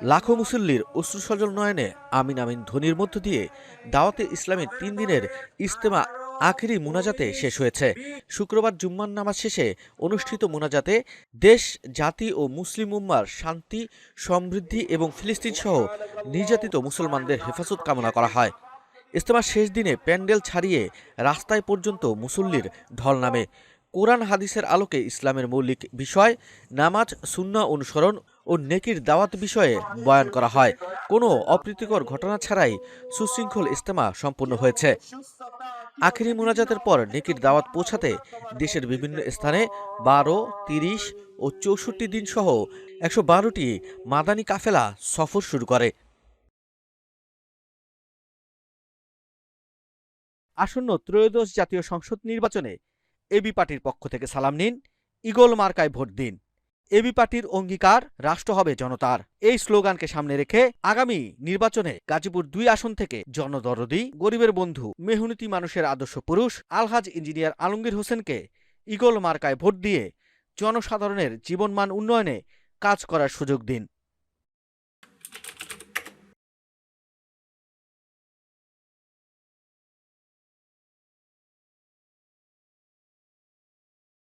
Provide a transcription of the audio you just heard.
লাখো মুসল্লির অশ্রুসজল নয়নে আমিন আমিন ধ্বনির মধ্য দিয়ে দাওয়াতে ইসলামের ৩ দিনের ইজতেমা আখেরি মুনাজাতে শেষ হয়েছে। শুক্রবার জুম্মার নামাজ শেষে অনুষ্ঠিত মুনাজাতে দেশ, জাতি ও মুসলিম উম্মার শান্তি, সমৃদ্ধি এবং ফিলিস্তিন সহ নির্যাতিত মুসলমানদের হেফাজত কামনা করা হয়। ইজতেমার শেষ দিনে প্যান্ডেল ছাড়িয়ে রাস্তায় পর্যন্ত মুসল্লির ঢল নামে। কোরআন হাদিসের আলোকে ইসলামের মৌলিক বিষয় নামাজ, সুন্নাহ অনুসরণ ও নেকির দাওয়াত বিষয়ে বয়ান করা হয়। কোনো অপ্রীতিকর ঘটনা ছাড়াই সুশৃঙ্খল ইজতেমা সম্পন্ন হয়েছে। আখেরি মোনাজাতের পর নেকির দাওয়াত পৌঁছাতে দেশের বিভিন্ন স্থানে ১২, ৩০ ও ৬৪ দিন সহ ১১২টি মাদানী কাফেলা সফর শুরু করে। আসন্ন ত্রয়োদশ জাতীয় সংসদ নির্বাচনে এবি পার্টির পক্ষ থেকে সালাম নিন, ঈগল মার্কায় ভোট দিন। এবি পার্টির অঙ্গীকার, রাষ্ট্র হবে জনতার। এই স্লোগানকে সামনে রেখে আগামী নির্বাচনে গাজীপুর-২ আসন থেকে জনদরদি, গরিবের বন্ধু, মেহনতি মানুষের আদর্শ পুরুষ আলহাজ ইঞ্জিনিয়ার আলমগীর হোসেনকে ঈগল মার্কায় ভোট দিয়ে জনসাধারণের জীবনমান উন্নয়নে কাজ করার সুযোগ দিন।